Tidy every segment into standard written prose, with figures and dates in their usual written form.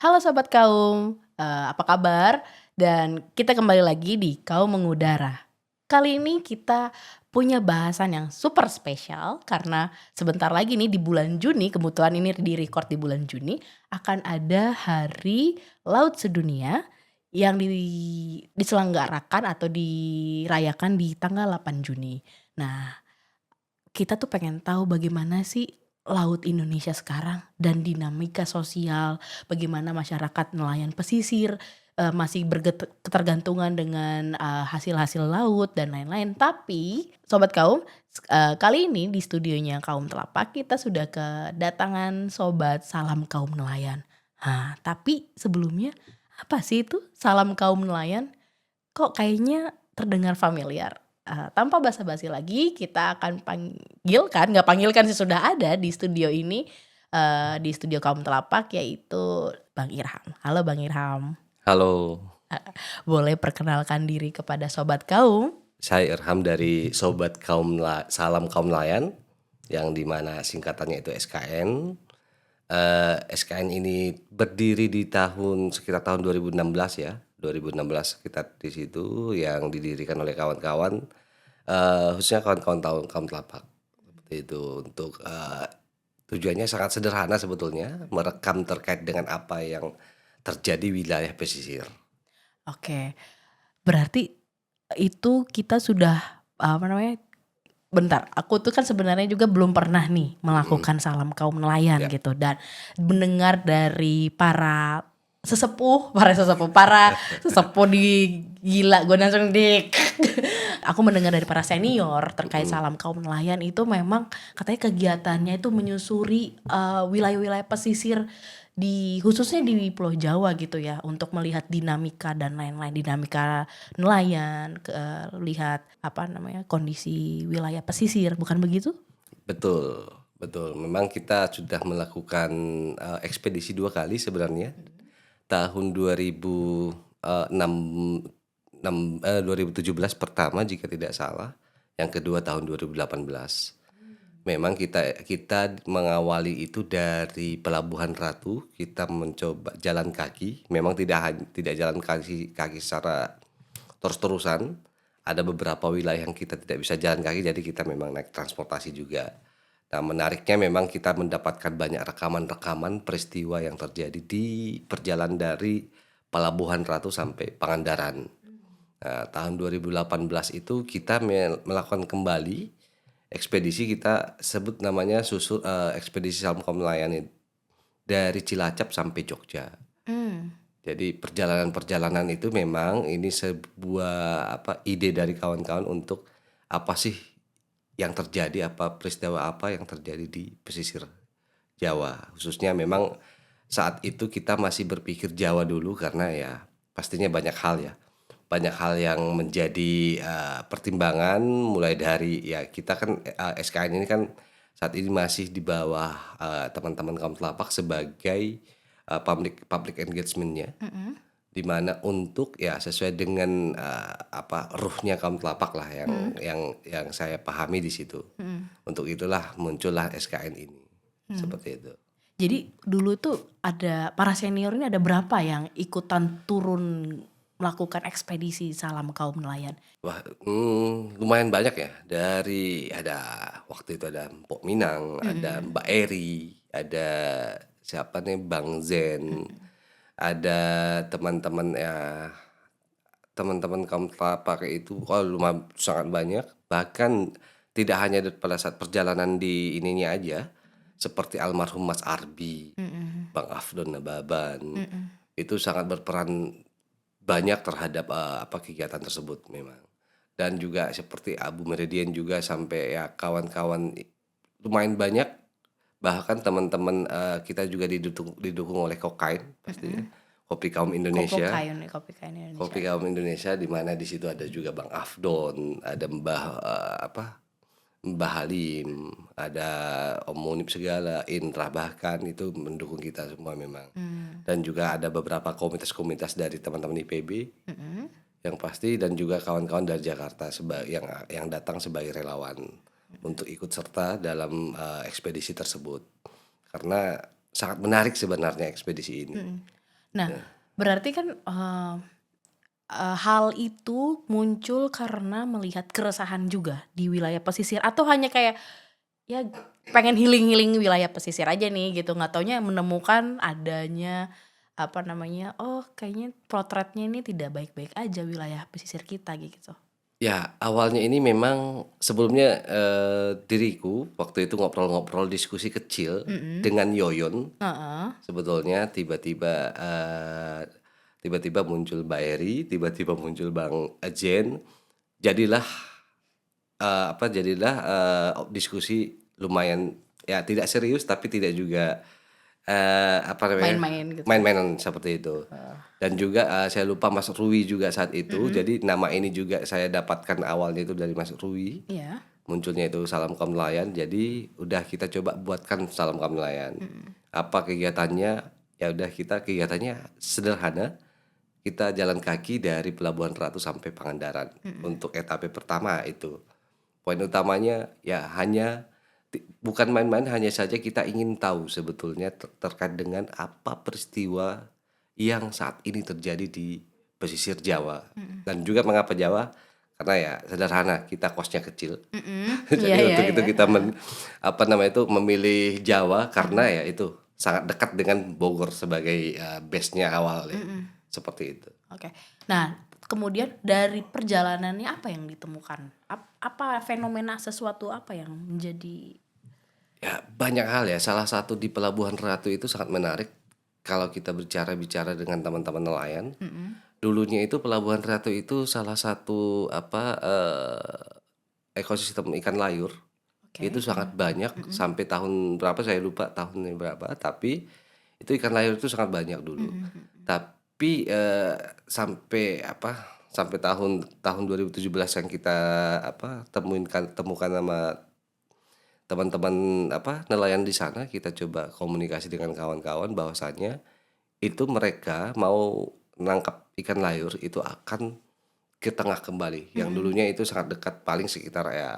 Halo Sobat Kaum, apa kabar? Dan kita kembali lagi di Kaum Mengudara. Kali ini kita punya bahasan yang super spesial karena sebentar lagi nih di bulan Juni, kebetulan ini di-record di bulan Juni, akan ada Hari Laut Sedunia yang diselenggarakan atau dirayakan di tanggal 8 Juni. Nah, kita tuh pengen tahu bagaimana sih laut Indonesia sekarang dan dinamika sosial, bagaimana masyarakat nelayan pesisir masih ketergantungan dengan hasil-hasil laut dan lain-lain. Tapi Sobat Kaum, kali ini di studionya Kaum Telapak kita sudah kedatangan Sobat Salam Kaum Nelayan. Tapi sebelumnya apa sih itu Salam Kaum Nelayan? Kok kayaknya terdengar familiar? Tanpa basa-basi lagi kita akan nggak panggilkan sih, sudah ada di studio ini, di studio Kaum Telapak, yaitu Bang Irham. Halo Bang Irham, Halo, boleh perkenalkan diri kepada Sobat Kaum? saya Irham dari Salam Kaum Nelayan, yang dimana singkatannya itu SKN. SKN ini berdiri di sekitar tahun 2016 ya, 2016 sekitar di situ yang didirikan oleh kawan-kawan, khususnya kawan-kawan Kaum Telapak. Seperti itu untuk tujuannya sangat sederhana sebetulnya, merekam terkait dengan apa yang terjadi wilayah pesisir. Oke, berarti itu kita sudah, apa namanya, bentar, aku tuh kan sebenarnya juga belum pernah nih melakukan Salam Kaum Nelayan Ya, gitu, dan mendengar dari para sesepuh di gila gue langsung dik. Aku mendengar dari para senior terkait Salam Kaum Nelayan itu memang katanya kegiatannya itu menyusuri wilayah-wilayah pesisir khususnya di Pulau Jawa gitu ya, untuk melihat dinamika dan lain-lain, dinamika nelayan, lihat apa namanya, kondisi wilayah pesisir, bukan begitu? betul, betul. Memang kita sudah melakukan ekspedisi 2 kali sebenarnya. Tahun 2017 pertama jika tidak salah, yang kedua tahun 2018. Memang kita kita mengawali itu dari Pelabuhan Ratu, kita mencoba jalan kaki. Memang tidak jalan kaki secara terus-terusan. Ada beberapa wilayah yang kita tidak bisa jalan kaki, jadi kita memang naik transportasi juga. Nah, menariknya memang kita mendapatkan banyak rekaman-rekaman peristiwa yang terjadi di perjalanan dari Pelabuhan Ratu sampai Pangandaran. Nah, tahun 2018 itu kita melakukan kembali ekspedisi, kita sebut namanya ekspedisi Salam Kaum Nelayan dari Cilacap sampai Jogja. Hmm. Jadi perjalanan-perjalanan itu memang ini sebuah ide dari kawan-kawan untuk apa sih yang terjadi, apa peristiwa apa yang terjadi di pesisir Jawa. Khususnya memang saat itu kita masih berpikir Jawa dulu karena ya pastinya banyak hal ya. Banyak hal yang menjadi pertimbangan, mulai dari ya kita kan SKN ini kan saat ini masih di bawah teman-teman Kaum Telapak sebagai public engagement-nya, di mana untuk ya sesuai dengan ruhnya Kaum Telapak lah yang saya pahami di situ. Untuk itulah muncullah SKN ini. Seperti itu. Jadi dulu tuh ada para senior ini, ada berapa yang ikutan turun melakukan ekspedisi Salam Kaum Nelayan? Wah, lumayan banyak ya. Waktu itu ada Mpok Minang, ada Mbak Eri, ada siapa nih, Bang Zen, ada teman-teman ya, teman-teman Kaum Telapak itu lumayan sangat banyak. Bahkan tidak hanya pada saat perjalanan di ininya aja, seperti almarhum Mas Arbi, Bang Afdon Nababan, itu sangat berperan banyak terhadap kegiatan tersebut memang. Dan juga seperti Abu Meridian juga, sampai ya kawan-kawan lumayan banyak. Bahkan teman-teman kita juga didukung oleh Kokain pastinya. Kopi Kaum Indonesia. Kopi Kain Indonesia. Kopi Kaum Indonesia, di mana di situ ada juga Bang Afdon, ada Mbah Halim, ada Om Munib segala, Indra bahkan itu mendukung kita semua memang. Dan juga ada beberapa komunitas-komunitas dari teman-teman IPB yang pasti, dan juga kawan-kawan dari Jakarta yang datang sebagai relawan untuk ikut serta dalam ekspedisi tersebut. Karena sangat menarik sebenarnya ekspedisi ini. Nah, berarti kan hal itu muncul karena melihat keresahan juga di wilayah pesisir atau hanya kayak ya pengen healing-healing wilayah pesisir aja nih gitu, nggak taunya menemukan adanya apa namanya, oh kayaknya potretnya ini tidak baik-baik aja wilayah pesisir kita gitu. Ya, awalnya ini memang sebelumnya, diriku waktu itu ngobrol-ngobrol diskusi kecil Mhm, dengan Yoyon, heeh, sebetulnya tiba-tiba muncul Mbak Eri, tiba-tiba muncul Bang Ejen, jadilah, diskusi lumayan ya tidak serius tapi tidak juga, apa namanya, main-main gitu. main-mainan seperti itu. Heeh, Dan juga, saya lupa Mas Ruwi juga saat itu, mhm, jadi nama ini juga saya dapatkan awalnya itu dari Mas Ruwi, iya, munculnya itu Salam Kaum Nelayan, jadi udah kita coba buatkan Salam Kaum Nelayan. mhm, Apa kegiatannya, ya udah kita kegiatannya sederhana, kita jalan kaki dari Pelabuhan Ratu sampai Pangandaran, mhm, untuk etape pertama itu. Poin utamanya ya hanya bukan main-main, hanya saja kita ingin tahu sebetulnya terkait dengan apa peristiwa yang saat ini terjadi di pesisir Jawa. mhm, Dan juga mengapa Jawa? Karena ya sederhana, kita kosnya kecil. mhm, iya Jadi iya untuk itu iya, kita heeh, memilih Jawa karena mhm, ya itu sangat dekat dengan Bogor sebagai, base-nya awal ya, mhm. seperti itu. Oke. Nah, kemudian dari perjalanannya apa yang ditemukan? Apa fenomena sesuatu apa yang menjadi Ya banyak hal ya, salah satu di Pelabuhan Ratu itu sangat menarik kalau kita bicara-bicara dengan teman-teman nelayan. mhm, Dulunya itu Pelabuhan Ratu itu salah satu ekosistem ikan layur, oke, itu sangat banyak mhm, sampai tahun berapa saya lupa tahunnya berapa, tapi itu ikan layur itu sangat banyak dulu. mhm, mhm, Tapi, sampai tahun tahun 2017 yang kita temukan sama teman-teman nelayan di sana, kita coba komunikasi dengan kawan-kawan bahwasanya itu mereka mau nangkap ikan layur itu akan ke tengah kembali, yang mhm, dulunya itu sangat dekat paling sekitar ya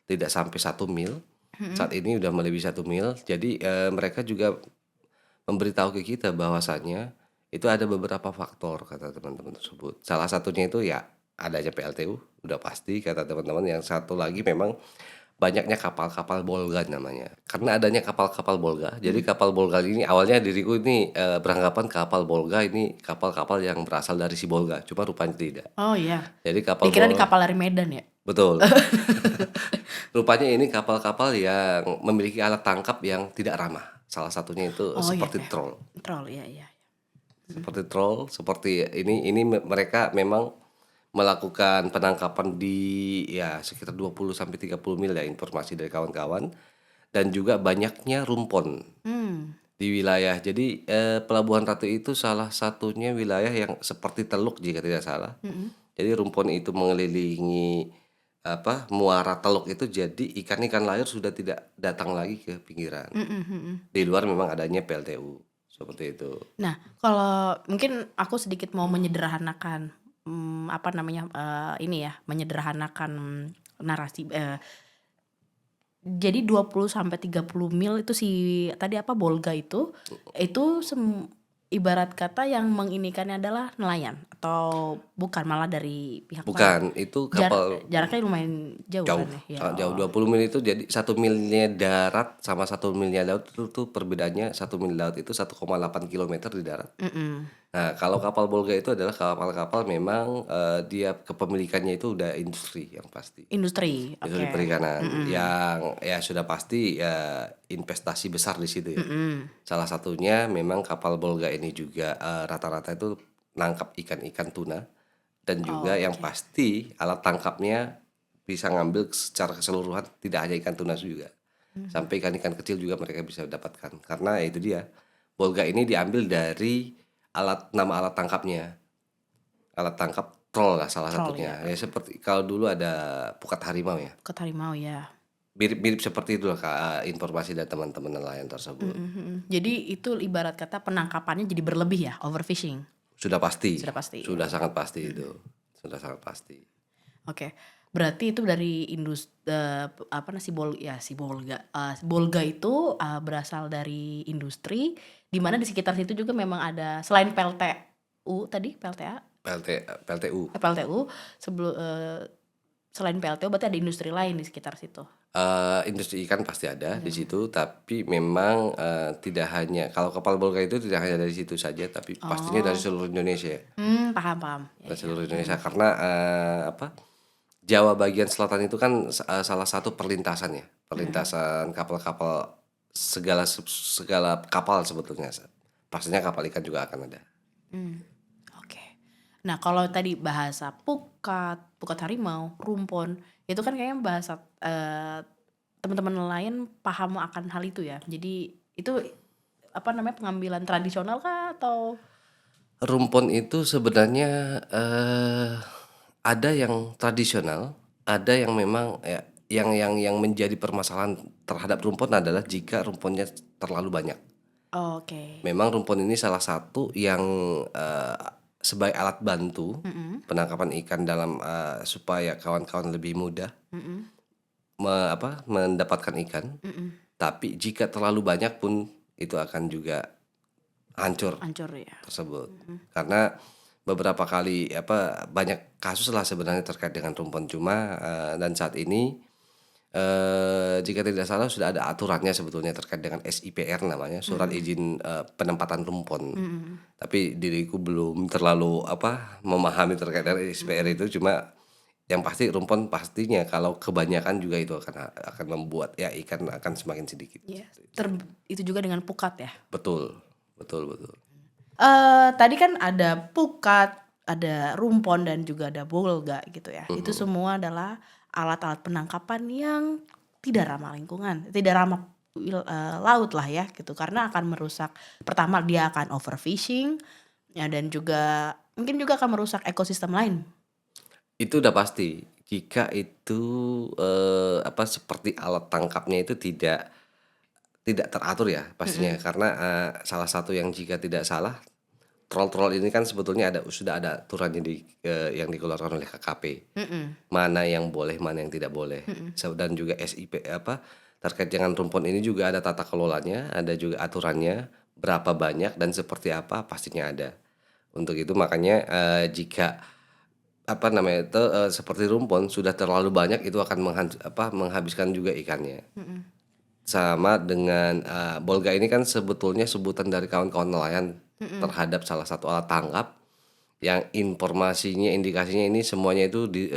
tidak sampai 1 mil, mhm, saat ini udah melebihi 1 mil. Jadi, mereka juga memberitahu ke kita bahwasanya itu ada beberapa faktor kata teman-teman tersebut. Salah satunya itu ya adanya PLTU, udah pasti kata teman-teman, yang satu lagi memang banyaknya kapal-kapal Bolga namanya. Karena adanya kapal-kapal Bolga, jadi mhm. kapal Bolga ini awalnya diriku ini, beranggapan kapal Bolga ini kapal-kapal yang berasal dari Sibolga, cuma rupanya tidak. Oh iya, Jadi dikira ini kapal dari Medan ya? betul, rupanya ini kapal-kapal yang memiliki alat tangkap yang tidak ramah. Salah satunya itu Oh iya seperti iya, troll. troll, iya iya, mhm, Seperti ini mereka memang melakukan penangkapan di ya sekitar 20 sampai 30 mil ya, informasi dari kawan-kawan, dan juga banyaknya rumpon mmm, di wilayah. Jadi, Pelabuhan Ratu itu salah satunya wilayah yang seperti teluk jika tidak salah. mhm, Jadi rumpon itu mengelilingi muara teluk itu, jadi ikan-ikan layar sudah tidak datang lagi ke pinggiran. mhm, mhm. Di luar memang adanya PLTU, seperti itu. Nah, kalau mungkin aku sedikit mau menyederhanakan, apa namanya, ini ya, menyederhanakan narasi, jadi 20 sampai 30 mil itu si tadi apa, Bolga itu ibarat kata yang menginikannya adalah nelayan atau bukan malah dari pihak lain? Bukan, itu kapal Jaraknya lumayan jauh jauh, kan ya? Ya, sangat jauh, oh, 20 mil itu, jadi 1 milnya darat sama 1 milnya laut itu perbedaannya, 1 mil laut itu 1,8 kilometer di darat. mhm, Nah, kalau kapal Bolga itu adalah kapal-kapal memang, dia kepemilikannya itu udah industri yang pasti. industri, Industri oke, perikanan mhm, yang ya sudah pasti ya investasi besar di situ ya. mhm, Salah satunya memang kapal Bolga ini juga, rata-rata itu nangkap ikan-ikan tuna, dan juga yang oke, pasti alat tangkapnya bisa ngambil secara keseluruhan, tidak hanya ikan tuna juga. mhm, Sampai ikan-ikan kecil juga mereka bisa dapatkan. Karena ya itu dia, Bolga ini diambil dari nama alat tangkapnya. Alat tangkap troll lah salah troll satunya. ya, Ya seperti kalau dulu ada pukat harimau ya. ikat harimau ya, Mirip-mirip seperti itulah Kak, informasi dari teman-teman nelayan tersebut. mhm, mhm. Jadi itu ibarat kata penangkapannya jadi berlebih ya, overfishing? Sudah pasti, Sudah pasti, sudah sangat pasti mhm, itu. Sudah sangat pasti. oke. Berarti itu dari apa Bolga itu, berasal dari industri, di mana di sekitar situ juga memang ada selain PLTU tadi, PLTA? PLTU. PLTU, selain PLTU berarti ada industri lain di sekitar situ? Industri ikan pasti ada di situ, tapi memang tidak hanya kalau kapal Bolga itu tidak hanya dari situ saja, tapi pastinya dari Oh, seluruh Indonesia, paham. Ya dari ya. seluruh Indonesia karena Jawa bagian selatan itu kan salah satu perlintasan ya, perlintasan kapal-kapal segala kapal sebetulnya. Pastinya kapal ikan juga akan ada. Oke. Nah, kalau tadi bahasa pukat harimau, rumpon, itu kan kayaknya bahasa teman-teman nelayan paham akan hal itu ya. Jadi itu apa namanya, pengambilan tradisional kah atau Rumpon itu sebenarnya ada yang tradisional, ada yang memang ya yang menjadi permasalahan terhadap rumpon adalah jika rumponnya terlalu banyak. oke. Memang rumpon ini salah satu yang sebagai alat bantu penangkapan ikan dalam supaya kawan-kawan lebih mudah mendapatkan ikan. Tapi jika terlalu banyak pun itu akan juga hancur Hancur ya. tersebut. Karena beberapa kali banyak kasus lah sebenarnya terkait dengan rumpon cuma dan saat ini jika tidak salah sudah ada aturannya sebetulnya terkait dengan SIPR namanya surat izin penempatan rumpon. Tapi diriku belum terlalu memahami terkait dengan SIPR itu cuma yang pasti rumpon pastinya kalau kebanyakan juga itu akan membuat ya ikan akan semakin sedikit. Iya. Itu juga dengan pukat ya. Betul, betul, betul. Tadi kan ada pukat, ada rumpon dan juga ada bolga gitu ya. Itu semua adalah alat-alat penangkapan yang tidak ramah lingkungan, tidak ramah laut lah ya gitu. Karena akan merusak, pertama dia akan overfishing ya, dan juga mungkin juga akan merusak ekosistem lain. Itu udah pasti. Jika itu seperti alat tangkapnya itu tidak teratur ya pastinya karena salah satu yang jika tidak salah troll-troll ini kan sebetulnya sudah ada aturannya yang dikeluarkan oleh KKP. Mana yang boleh, mana yang tidak boleh. Dan juga SIP terkait dengan rumpon ini juga ada tata kelolanya, ada juga aturannya berapa banyak dan seperti apa pastinya ada. Untuk itu makanya jika seperti rumpon sudah terlalu banyak itu akan menghabiskan juga ikannya. Sama dengan bolga ini kan sebetulnya sebutan dari kawan-kawan nelayan terhadap salah satu alat tangkap yang informasinya indikasinya ini semuanya itu di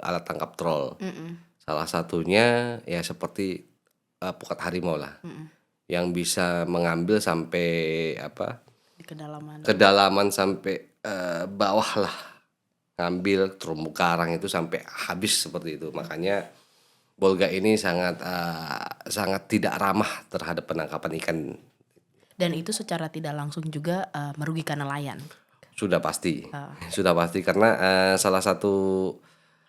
alat tangkap troll. Salah satunya ya seperti pukat harimau lah yang bisa mengambil sampai Di kedalaman. kedalaman sampai bawah lah, ngambil terumbu karang itu sampai habis seperti itu. Makanya bolga ini sangat tidak ramah terhadap penangkapan ikan. Dan itu secara tidak langsung juga merugikan nelayan. Sudah pasti. Sudah pasti karena salah satu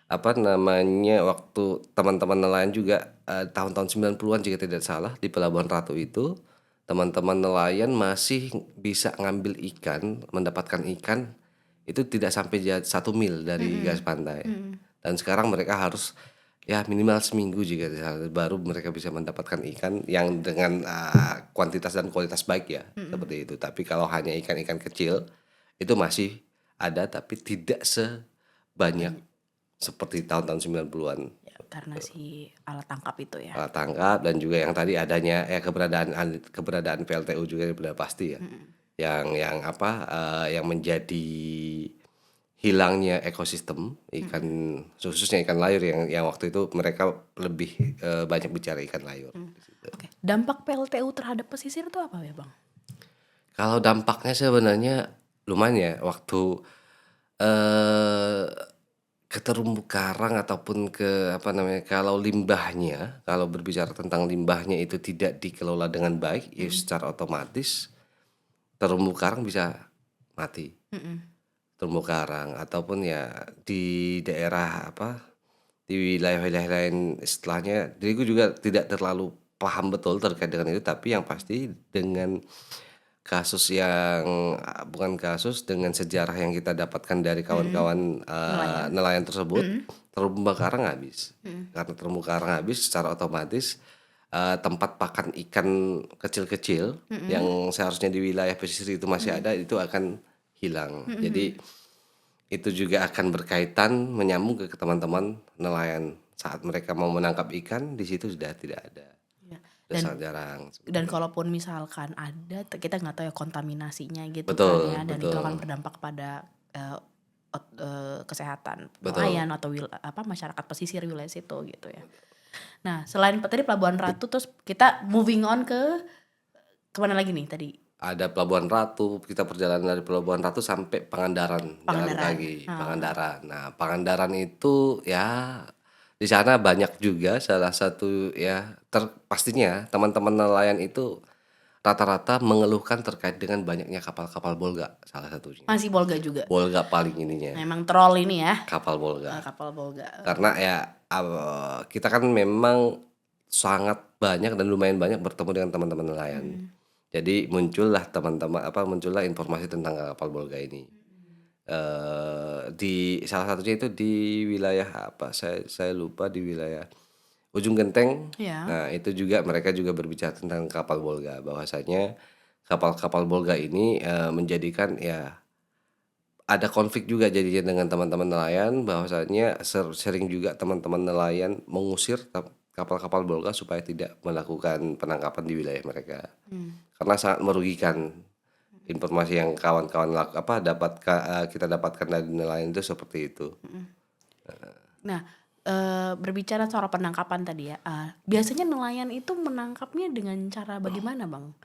waktu teman-teman nelayan juga tahun-tahun 90-an jika tidak salah di Pelabuhan Ratu itu teman-teman nelayan masih bisa ngambil ikan, mendapatkan ikan itu tidak sampai 1 mil dari garis pantai. Dan sekarang mereka harus ya minimal seminggu jika tidak salah, baru mereka bisa mendapatkan ikan yang dengan kuantitas dan kualitas baik ya, seperti itu. Tapi kalau hanya ikan-ikan kecil itu masih ada tapi tidak sebanyak seperti tahun-tahun 90-an. Ya, karena si alat tangkap itu ya. Alat tangkap dan juga yang tadi adanya keberadaan PLTU juga sudah pasti ya. Yang menjadi hilangnya ekosistem ikan khususnya ikan layur yang waktu itu mereka lebih banyak bicara ikan layur. Oke. Dampak PLTU terhadap pesisir itu apa ya, Bang? Kalau dampaknya sebenarnya lumayan ya waktu eh ke terumbu karang ataupun kalau kalau berbicara tentang limbahnya itu tidak dikelola dengan baik ya secara otomatis terumbu karang bisa mati. Terumbu karang ataupun ya di daerah di wilayah-wilayah lain istilahnya diriku juga tidak terlalu paham betul terkait dengan itu tapi yang pasti dengan kasus yang bukan kasus dengan sejarah yang kita dapatkan dari kawan-kawan nelayan tersebut terumbu karang habis. Karena terumbu karang habis secara otomatis tempat pakan ikan kecil-kecil yang seharusnya di wilayah pesisir itu masih ada itu akan hilang. Jadi itu juga akan berkaitan menyambung ke teman-teman nelayan saat mereka mau menangkap ikan di situ sudah tidak ada. Iya. Sudah Dan sangat jarang dan sebetulnya. kalaupun misalkan ada, kita nggak tahu ya kontaminasinya gitu kan Betul, ya, dan itu betul, akan berdampak pada kesehatan betul. nelayan atau masyarakat pesisir wilayah situ gitu ya. Nah, selain tadi Pelabuhan Ratu, terus kita moving on ke kemana lagi nih tadi? Ada Pelabuhan Ratu, kita perjalanan dari Pelabuhan Ratu sampai Pangandaran, jalan Pangandaran. kaki, Heeh. Pangandaran. Nah, Pangandaran itu ya di sana banyak juga salah satu ya pastinya teman-teman nelayan itu rata-rata mengeluhkan terkait dengan banyaknya kapal-kapal bolga salah satunya. Masih Bolga juga. Bolga paling ininya, Memang troll ini ya, kapal bolga. kapal Bolga. Karena ya kita kan memang sangat banyak dan lumayan banyak bertemu dengan teman-teman nelayan. Jadi muncullah informasi tentang kapal bolga ini. Di salah satunya itu di wilayah apa? Saya lupa di wilayah Ujung Genteng. Ya. Nah, itu juga mereka juga berbicara tentang kapal bolga bahwasanya kapal-kapal bolga ini menjadikan ya ada konflik juga jadinya dengan teman-teman nelayan bahwasanya sering juga teman-teman nelayan mengusir kapal-kapal bolga supaya tidak melakukan penangkapan di wilayah mereka karena sangat merugikan. Informasi yang kawan-kawan kita dapatkan dari nelayan itu seperti itu. Nah, berbicara soal penangkapan tadi ya, biasanya nelayan itu menangkapnya dengan cara bagaimana, Bang?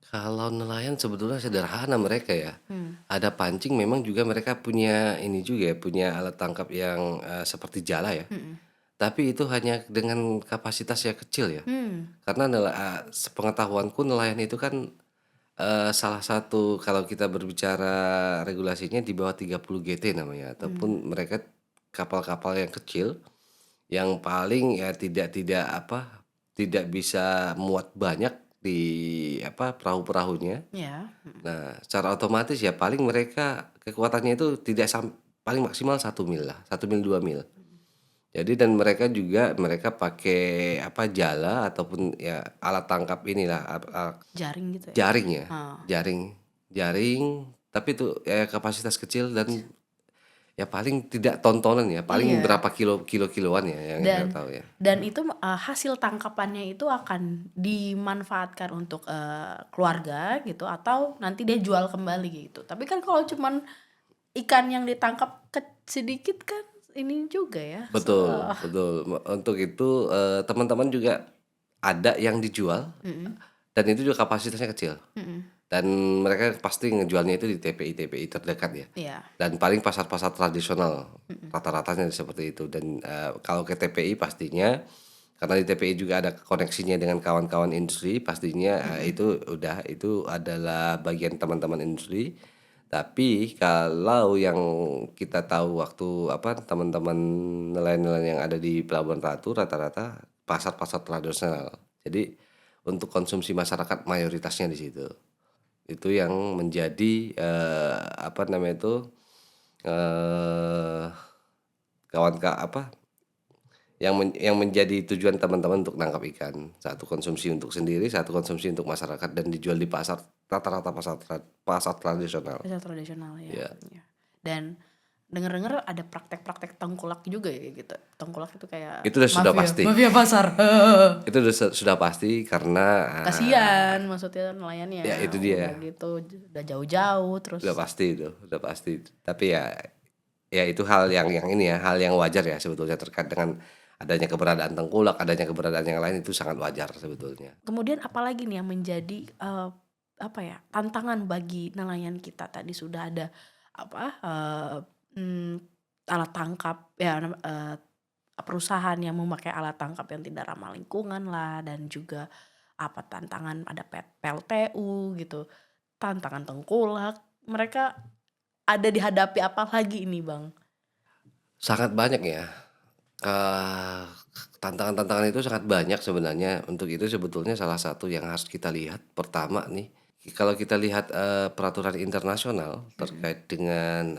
Kalau nelayan sebetulnya sederhana mereka ya. Ada pancing memang juga mereka punya ini juga ya, punya alat tangkap yang seperti jala ya. Tapi itu hanya dengan kapasitas yang kecil ya. Karena sepengetahuanku nelayan itu kan salah satu kalau kita berbicara regulasinya di bawah 30 GT namanya ataupun mereka kapal-kapal yang kecil yang paling ya tidak bisa muat banyak di perahu-perahunya. Ya. Nah, secara otomatis ya paling mereka kekuatannya itu tidak paling maksimal 1 mil lah, 1 mil 2 mil. Jadi dan mereka pakai jala ataupun ya alat tangkap inilah Jaring gitu ya? jaring ya, Oh. jaring tapi itu ya kapasitas kecil dan ya paling tidak tontonan ya, paling Iya. berapa kiloan ya yang saya tahu ya. Dan itu hasil tangkapannya itu akan dimanfaatkan untuk keluarga gitu atau nanti dia jual kembali gitu. Tapi kan kalau cuman ikan yang ditangkap sedikit kan ini juga ya. Betul, betul. Untuk itu teman-teman juga ada yang dijual dan itu juga kapasitasnya kecil. Dan mereka pasti ngejualnya itu di TPI terdekat ya. Iya. Dan paling pasar-pasar tradisional rata-ratanya seperti itu. Dan kalau ke TPI pastinya karena di TPI juga ada koneksinya dengan kawan-kawan industri, pastinya itu adalah bagian teman-teman industri. Tapi kalau yang kita tahu waktu teman-teman nelayan-nelayan yang ada di Pelabuhan Ratu rata-rata pasar-pasar tradisional. Jadi untuk konsumsi masyarakat mayoritasnya di situ. Itu yang menjadi eh yang menjadi tujuan teman-teman untuk nangkap ikan. Satu konsumsi untuk sendiri, satu konsumsi untuk masyarakat dan dijual di pasar rata-rata pasar tradisional. Pasar tradisional ya. Iya. Ya. Dan dengar-dengar ada praktek-praktek tengkulak juga ya gitu. Tengkulak itu kayak Itu sudah pasti. Mafia pasar. Itu sudah pasti karena Kasian maksudnya nelayannya. ya itu dia. Udah gitu, udah jauh-jauh terus. Udah pasti. Tapi ya itu hal yang ini ya, hal yang wajar ya sebetulnya terkait dengan adanya keberadaan tengkulak, adanya keberadaan yang lain itu sangat wajar sebetulnya. Kemudian apalagi nih yang menjadi tantangan bagi nelayan kita? Tadi sudah ada alat tangkap ya, perusahaan yang memakai alat tangkap yang tidak ramah lingkungan lah, dan juga tantangan ada PLTU gitu, tantangan tengkulak. Mereka ada dihadapi apa lagi ini, Bang? Sangat banyak ya. Tantangan-tantangan itu sangat banyak sebenarnya. Untuk itu sebetulnya salah satu yang harus kita lihat pertama nih, Kalau kita lihat, peraturan internasional Mhm. terkait dengan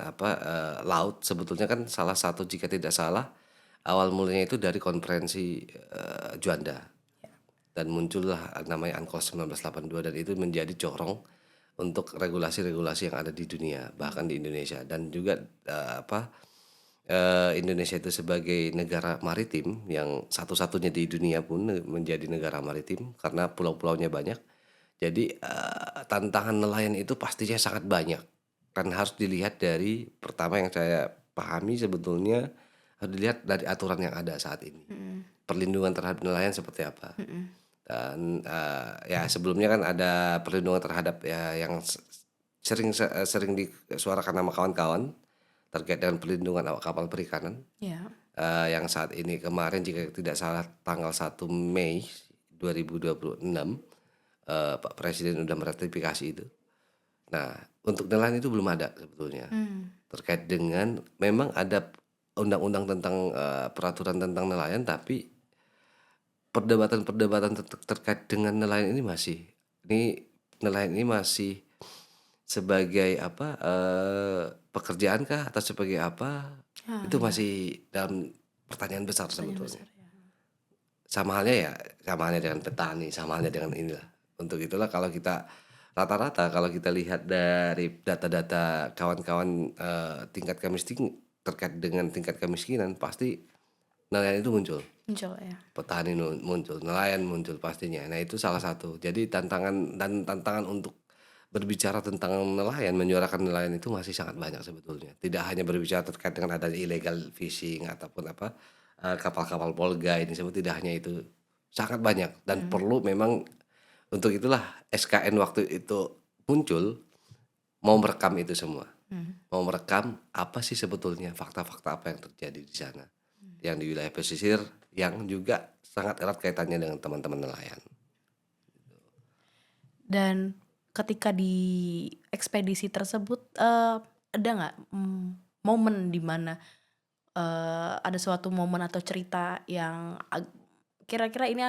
laut sebetulnya kan salah satu jika tidak salah, awal mulanya itu dari konferensi, Juanda Ya. dan muncullah namanya UNCLOS 1982 dan itu menjadi corong untuk regulasi-regulasi yang ada di dunia, Mmm. bahkan di Indonesia dan juga, Indonesia itu sebagai negara maritim yang satu-satunya di dunia pun menjadi negara maritim karena pulau-pulaunya banyak. Jadi, tantangan nelayan itu pastinya sangat banyak, kan harus dilihat dari pertama yang saya pahami sebetulnya harus dilihat dari aturan yang ada saat ini. Mhm. Perlindungan terhadap nelayan seperti apa, Mhm. dan, ya sebelumnya kan ada perlindungan terhadap ya yang sering disuarakan sama kawan-kawan terkait dengan perlindungan awak kapal perikanan, Iya. yang saat ini kemarin jika tidak salah tanggal 1 Mei 2026, Pak Presiden sudah meratifikasi itu. Nah, untuk nelayan itu belum ada sebetulnya. Mmm. Terkait dengan memang ada undang-undang tentang, peraturan tentang nelayan, tapi perdebatan-perdebatan terkait dengan nelayan ini nelayan ini masih sebagai pekerjaan kah atau sebagai apa, Ah, itu iya, masih dalam pertanyaan besar pertanyaan sebetulnya. besar ya. Sama halnya dengan petani, sama halnya dengan inilah. Untuk itulah kalau kita rata-rata kalau kita lihat dari data-data kawan-kawan, terkait dengan tingkat kemiskinan pasti nelayan itu muncul, Muncul ya. petani muncul, nelayan muncul pastinya. Nah itu salah satu. Jadi tantangan untuk berbicara tentang nelayan, menyuarakan nelayan itu masih sangat banyak sebetulnya. Tidak hanya berbicara terkait dengan adanya illegal fishing ataupun kapal-kapal polga ini semua tidak hanya itu, sangat banyak dan Mhm. perlu memang untuk itulah SKN waktu itu muncul, mau merekam itu semua. Mhm. Mau merekam apa sih sebetulnya fakta-fakta apa yang terjadi di sana, yang di wilayah pesisir yang juga sangat erat kaitannya dengan teman-teman nelayan. Dan ketika di ekspedisi tersebut, ada nggak, momen di mana, ada suatu momen atau cerita yang kira-kira ini,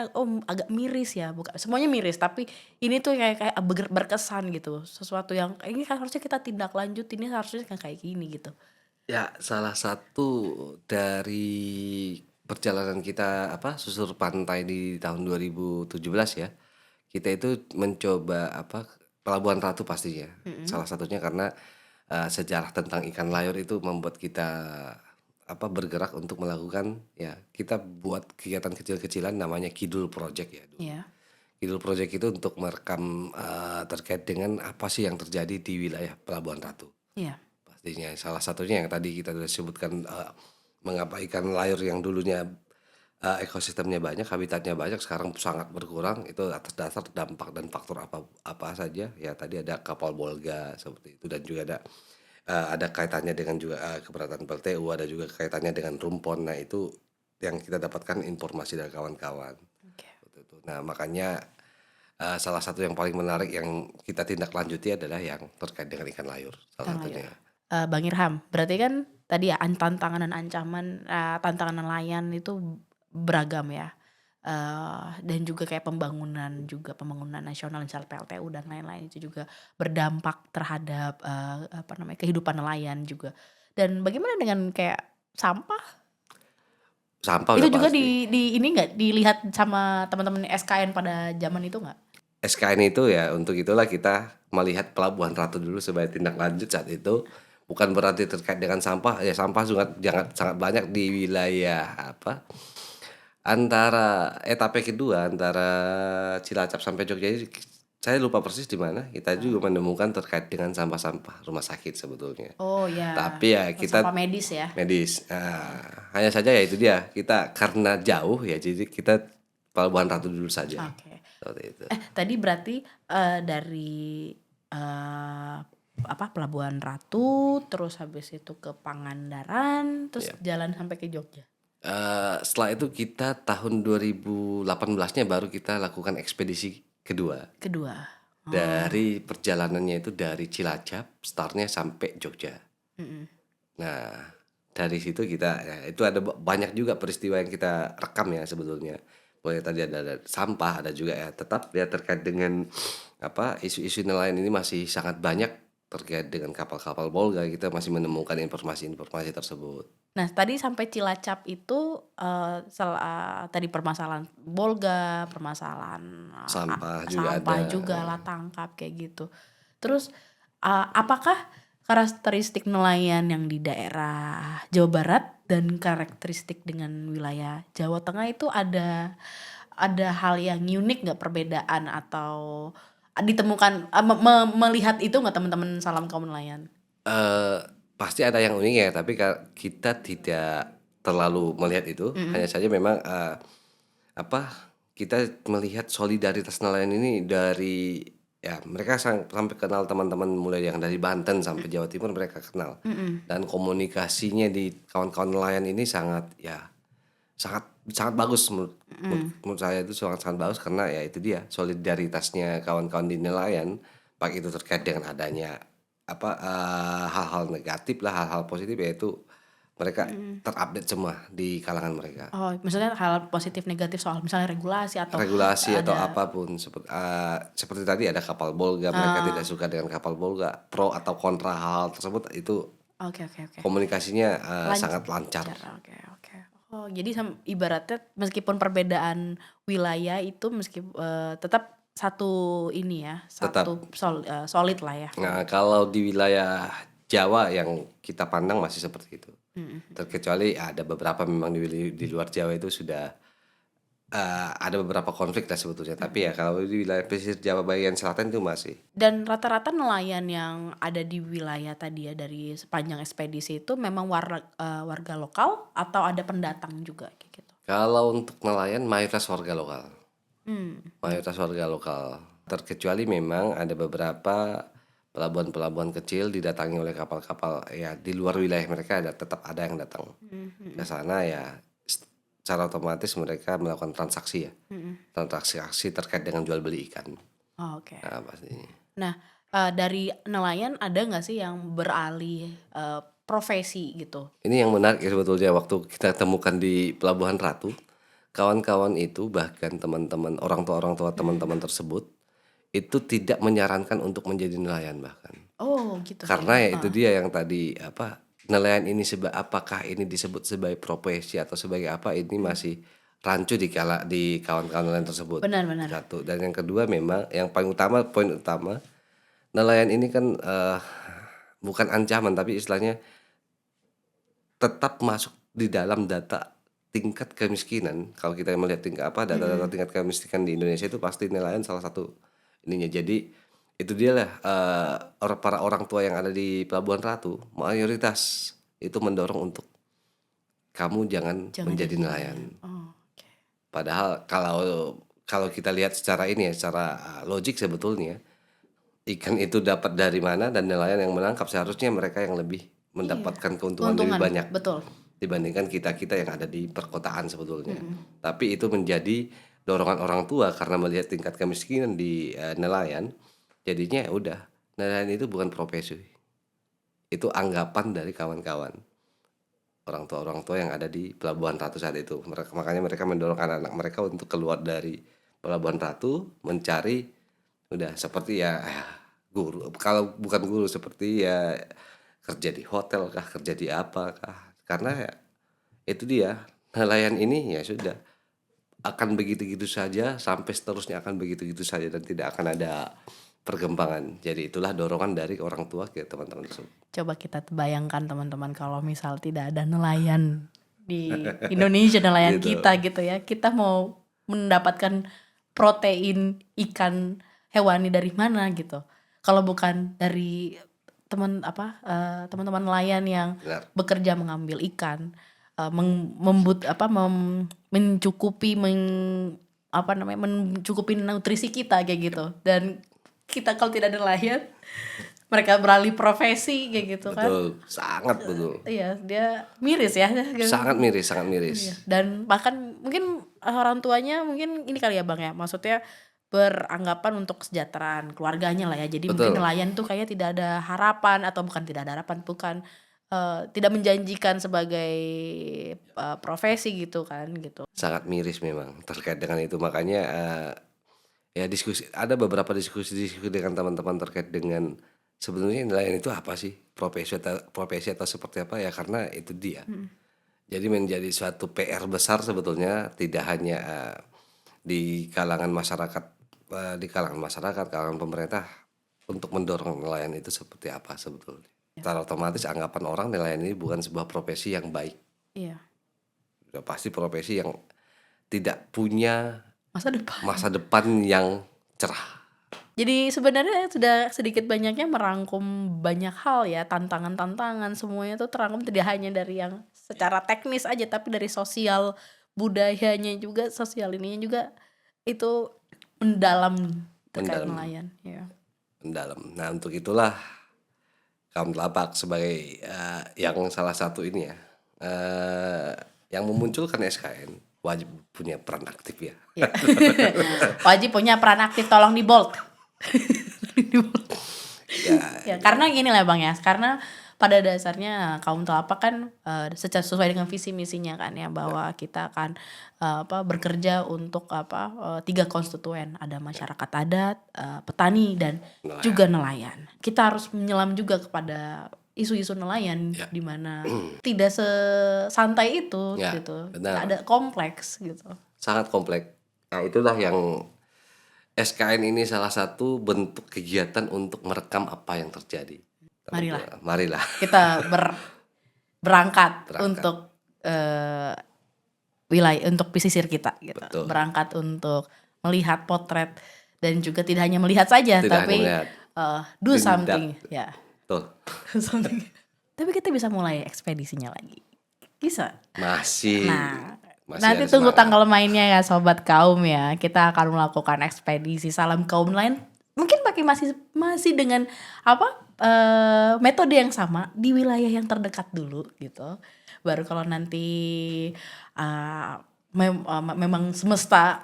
agak miris ya, bukan semuanya miris, tapi ini tuh kayak kayak berkesan gitu, sesuatu yang ini kan harusnya kita tindak lanjut, ini harusnya kan kayak gini gitu. Ya, salah satu dari perjalanan kita susur pantai di tahun 2017 ya, kita itu mencoba Pelabuhan Ratu pastinya. Mhm. Salah satunya karena, sejarah tentang ikan layar itu membuat kita bergerak untuk melakukan ya kita buat kegiatan kecil-kecilan namanya Kidul Project ya dulu. Iya. Kidul Project itu untuk merekam, terkait dengan apa sih yang terjadi di wilayah Pelabuhan Ratu. Iya. Pastinya salah satunya yang tadi kita sudah sebutkan, mengapa ikan layar yang dulunya, ekosistemnya banyak, habitatnya banyak, sekarang sangat berkurang itu atas dasar dampak dan faktor apa apa saja, ya tadi ada kapal bolga seperti itu dan juga ada kaitannya dengan juga, keberadaan PLTU, ada juga kaitannya dengan rumpon. Nah itu yang kita dapatkan informasi dari kawan-kawan, Oke. seperti itu. Nah makanya, salah satu yang paling menarik yang kita tindak lanjuti adalah yang terkait dengan ikan layur, salah Ikan layar. satunya. Bang Irham, berarti kan tadi ya tantangan dan ancaman, tantangan nelayan itu beragam ya, dan juga kayak pembangunan nasional misal PLTU dan lain-lain itu juga berdampak terhadap, apa namanya, kehidupan nelayan juga. Dan bagaimana dengan kayak sampah? Sampah Itu udah juga pasti. di ini nggak, dilihat sama teman-teman SKN pada zaman itu nggak? SKN itu ya untuk itulah kita melihat Pelabuhan Ratu dulu sebagai tindak lanjut saat itu, bukan berarti terkait dengan sampah, ya sampah jangan sangat banyak di wilayah antara etape kedua antara Cilacap sampai Jogja ini saya lupa persis di mana, kita juga menemukan terkait dengan sampah-sampah rumah sakit sebetulnya. Oh ya, Tapi ya sampah kita medis ya? medis, hanya saja ya itu dia, kita karena jauh ya jadi kita Pelabuhan Ratu dulu saja, Oke. seperti itu. Tadi berarti, dari, Pelabuhan Ratu, terus habis itu ke Pangandaran, terus Ya. jalan sampai ke Jogja? Setelah itu kita tahun 2018-nya baru kita lakukan ekspedisi kedua. Kedua? Oh. Dari perjalanannya itu dari Cilacap, startnya sampai Jogja. Mhm. Nah, dari situ kita ya itu ada banyak juga peristiwa yang kita rekam ya sebetulnya. Mulai tadi ada sampah, ada juga ya tetap ya terkait dengan isu-isu nelayan ini masih sangat banyak terkait dengan kapal-kapal Bolga, kita masih menemukan informasi-informasi tersebut. Nah, tadi sampai Cilacap itu, tadi permasalahan Bolga, permasalahan, Sampah juga sampah ada, juga, alat tangkap, kayak gitu. Terus, apakah karakteristik nelayan yang di daerah Jawa Barat dan karakteristik dengan wilayah Jawa Tengah itu ada hal yang unik nggak, perbedaan atau ditemukan, melihat itu nggak teman-teman Salam Kaum Nelayan? eee, pasti ada yang unik ya, tapi kita tidak terlalu melihat itu, Mhm, hanya saja memang, kita melihat solidaritas nelayan ini dari ya mereka sampai kenal teman-teman mulai yang dari Banten sampai Jawa Timur mereka kenal. mhm, Dan komunikasinya di kawan-kawan nelayan ini sangat ya sangat sangat bagus menurut menurut mhm. menurut saya itu sangat-sangat bagus karena ya itu dia solidaritasnya kawan-kawan di nelayan, baik itu terkait dengan adanya hal-hal negatif lah, hal-hal positif yaitu mereka Mhm. terupdate semua di kalangan mereka. Oh, maksudnya hal positif negatif soal misalnya regulasi atau Regulasi atau ada apapun seperti tadi ada kapal Bolga, mereka tidak ah, suka dengan kapal Bolga, pro atau kontra hal tersebut itu oke, oke, oke. komunikasinya, sangat lancar. Lancar, oke, oke. Oh, jadi ibaratnya meskipun perbedaan wilayah itu tetap satu ini ya, Tetap. solid lah ya. Nah, kalau di wilayah Jawa yang kita pandang masih seperti itu. Mhm. Terkecuali ada beberapa memang di luar Jawa itu sudah, ada beberapa konflik lah sebetulnya, tapi ya Mhm. kalau di wilayah pesisir Jawa bagian selatan itu masih. Dan rata-rata nelayan yang ada di wilayah tadi ya, dari sepanjang ekspedisi itu memang warga lokal atau ada pendatang juga kayak gitu? Kalau untuk nelayan mayoritas warga lokal. Mmm. Mayoritas warga lokal, terkecuali memang ada beberapa pelabuhan-pelabuhan kecil didatangi oleh kapal-kapal ya di luar wilayah mereka tetap ada yang datang Mhm, ke mhm, sana ya secara otomatis mereka melakukan transaksi ya, mhm. transaksi terkait dengan jual beli ikan. Oh, oke. Nah, pastinya. Nah, dari nelayan ada nggak sih yang beralih, profesi gitu? Ini yang menarik ya sebetulnya waktu kita temukan di Pelabuhan Ratu, kawan-kawan itu bahkan teman-teman orang tua Mhm. teman-teman tersebut itu tidak menyarankan untuk menjadi nelayan bahkan. Oh gitu, Karena ya itu heeh. dia yang tadi, nelayan ini apakah ini disebut sebagai profesi atau sebagai apa, ini Mhm. masih rancu di kawan-kawan nelayan tersebut, Benar, benar. satu. Dan yang kedua memang yang paling utama, poin utama, nelayan ini kan, bukan ancaman tapi istilahnya tetap masuk di dalam data tingkat kemiskinan. Kalau kita melihat data-data Mhm. tingkat kemiskinan di Indonesia itu pasti nelayan salah satu ininya. Jadi itu dialah, para orang tua yang ada di Pelabuhan Ratu mayoritas itu mendorong untuk kamu jangan Jangan menjadi jadi nelayan. nelayan. Oh, oke. Padahal kalau kalau kita lihat secara ini ya, secara, logik sebetulnya ikan itu dapat dari mana dan nelayan yang menangkap seharusnya mereka yang lebih Iya, mendapatkan keuntungan lebih keuntungan, banyak betul. dibandingkan kita-kita yang ada di perkotaan sebetulnya. Mhm. Tapi itu menjadi dorongan orang tua karena melihat tingkat kemiskinan di, nelayan, jadinya ya udah, nelayan itu bukan profesi, itu anggapan dari kawan-kawan, orang tua yang ada di Pelabuhan Ratu saat itu. Makanya mereka mendorong anak-anak mereka untuk keluar dari Pelabuhan Ratu, mencari udah seperti ya, guru, kalau bukan guru seperti ya kerja di hotel kah, kerja di apa kah, karena ya itu dia, nelayan ini ya sudah, akan begitu-gitu saja, sampai seterusnya akan begitu-gitu saja dan tidak akan ada perkembangan. Jadi itulah dorongan dari orang tua ke teman-teman tersebut. Coba kita bayangkan teman-teman kalau misal tidak ada nelayan di Indonesia, nelayan Gitu, kita gitu ya. Kita mau mendapatkan protein ikan hewani dari mana gitu. Kalau bukan dari teman-teman nelayan yang benar, bekerja mengambil ikan, mencukupi mencukupi nutrisi kita kayak gitu. Dan kita kalau tidak ada nelayan, mereka beralih profesi kayak gitu kan. betul, sangat betul, Iya, dia miris ya. sangat miris, sangat Iya, miris, dan bahkan mungkin orang tuanya mungkin ini kali ya Bang ya, maksudnya beranggapan untuk kesejahteraan keluarganya lah ya. Jadi mungkin betul, nelayan tuh kayaknya tidak ada harapan, atau bukan tidak ada harapan, bukan, tidak menjanjikan sebagai, profesi gitu kan, gitu. sangat miris memang terkait dengan itu. Makanya, Ya ada beberapa diskusi-diskusi dengan teman-teman terkait dengan sebenarnya nelayan itu apa sih? Profesi atau seperti apa ya, karena itu dia. Jadi menjadi suatu PR besar sebetulnya, tidak hanya di kalangan masyarakat, kalangan pemerintah, untuk mendorong nelayan itu seperti apa sebetulnya. Secara otomatis anggapan orang nelayan ini bukan sebuah profesi yang baik. Iya, Sudah pasti profesi yang tidak punya masa depan. masa depan yang cerah. Jadi sebenarnya sudah sedikit banyaknya merangkum banyak hal ya, tantangan-tantangan semuanya tuh terangkum tidak hanya dari yang secara teknis aja, tapi dari sosial budayanya juga, sosial ininya juga itu mendalam terkait Mendalam, nelayan. Ya. mendalam. Nah, untuk itulah kaum telapak sebagai yang salah satu ini ya, yang memunculkan SKN wajib punya peran aktif ya. Ya. Wajib punya peran aktif, tolong di bold. Ya, Ya, karena gini lah Bang ya, karena pada dasarnya kaum telapak kan secara sesuai dengan visi misinya kan ya, bahwa kita akan bekerja untuk 3 konstituen, ada masyarakat adat, petani dan nelayan. juga nelayan. Kita harus menyelam juga kepada isu-isu nelayan Ya. di mana tidak sesantai itu Ya, gitu. benar. Ada kompleks gitu. Sangat kompleks. Nah, itulah yang SKN ini salah satu bentuk kegiatan untuk merekam apa yang terjadi. Marilah. Kita berangkat Berangkat. untuk wilayah, untuk pesisir kita gitu. Betul. Berangkat untuk melihat potret dan juga tidak hanya melihat saja, Tidak tapi hanya melihat. do Tindak. something ya. Tuh, Something. Tapi kita bisa mulai ekspedisinya lagi. Bisa. masih Nanti ada tunggu semangat. tanggal mainnya ya sobat kaum ya. Kita akan melakukan ekspedisi Salam Kaum Nelayan. Mungkin pakai masih dengan metode yang sama di wilayah yang terdekat dulu gitu. Baru kalau nanti memang semesta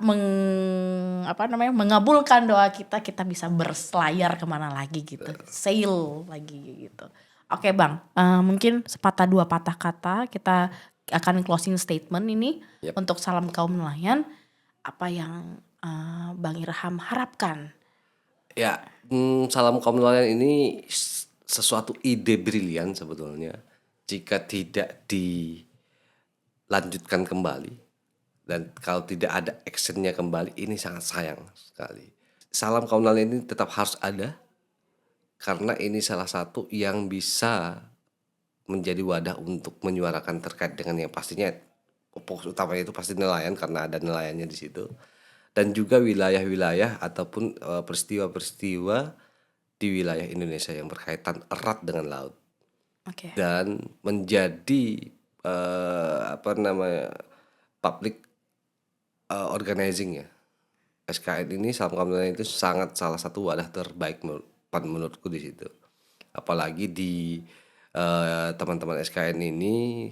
mengabulkan doa kita bisa berselayar kemana lagi gitu, sail lagi gitu. Oke Bang, mungkin sepatah dua patah kata kita akan closing statement ini. Yap. Untuk Salam Kaum Nelayan, apa yang Bang Irham harapkan? Ya, Salam Kaum Nelayan ini sesuatu ide brilian sebetulnya. Jika tidak dilanjutkan kembali dan kalau tidak ada actionnya kembali, ini sangat sayang sekali. Salam Kaum Nelayan ini tetap harus ada karena ini salah satu yang bisa menjadi wadah untuk menyuarakan terkait dengan yang pastinya fokus utamanya itu pasti nelayan karena ada nelayannya di situ, dan juga wilayah-wilayah ataupun peristiwa-peristiwa di wilayah Indonesia yang berkaitan erat dengan laut Oke. dan menjadi public organizing ya. SKN ini Salam Kaum Nelayan itu sangat salah satu wadah terbaik menurutku di situ. Apalagi di teman-teman SKN ini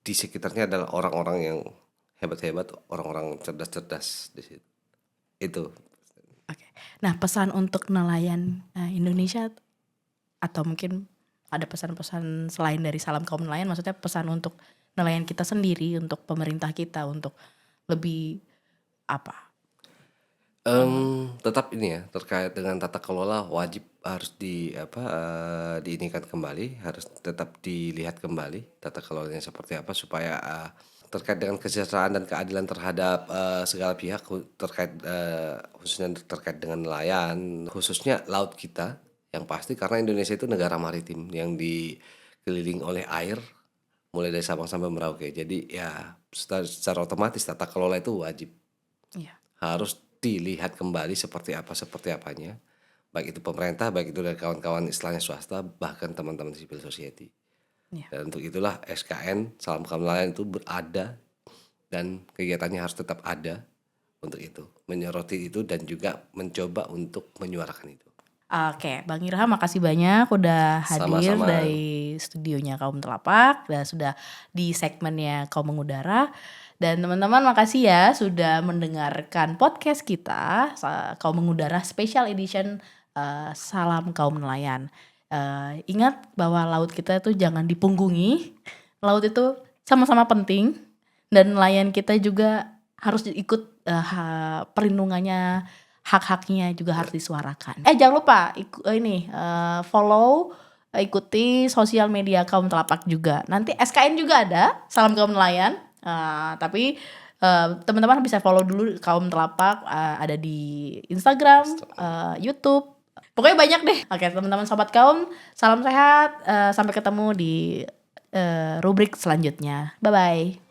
di sekitarnya adalah orang-orang yang hebat-hebat, orang-orang cerdas-cerdas di situ. Itu. Oke. Nah, pesan untuk nelayan Indonesia, atau mungkin ada pesan-pesan selain dari Salam Kaum Nelayan, maksudnya pesan untuk nelayan kita sendiri, untuk pemerintah kita, untuk lebih apa? Tetap ini ya, terkait dengan tata kelola wajib harus diinikan kembali, harus tetap dilihat kembali tata kelolanya seperti apa supaya terkait dengan kesejahteraan dan keadilan terhadap segala pihak khususnya terkait dengan nelayan, khususnya laut kita yang pasti karena Indonesia itu negara maritim yang dikelilingi oleh air mulai dari Sabang sampai Merauke. Jadi ya secara otomatis tata kelola itu wajib Iya. harus dilihat kembali seperti apanya, baik itu pemerintah, baik itu dari kawan-kawan istilahnya swasta, bahkan teman-teman civil society. Iya. Dan untuk itulah SKN Salam Kaum Nelayan itu berada dan kegiatannya harus tetap ada untuk itu, menyoroti itu dan juga mencoba untuk menyuarakan itu. Oke, Bang Irham makasih banyak udah hadir Sama-sama. dari studionya Kaum Telapak dan sudah di segmennya Kaum Mengudara. Dan teman-teman makasih ya sudah mendengarkan podcast kita Kaum Mengudara Special Edition Salam Kaum Nelayan. Ingat bahwa laut kita itu jangan dipunggungi. Laut itu sama-sama penting dan nelayan kita juga harus ikut perlindungannya, hak-haknya juga harus disuarakan. Jangan lupa follow, ikuti sosial media Kaum Telapak juga. Nanti SKN juga ada, Salam Kaum Nelayan. Tapi teman-teman bisa follow dulu Kaum Telapak, ada di Instagram, YouTube. Pokoknya banyak deh. Oke, teman-teman Sobat Kaum, salam sehat. Sampai ketemu di rubrik selanjutnya. Bye-bye.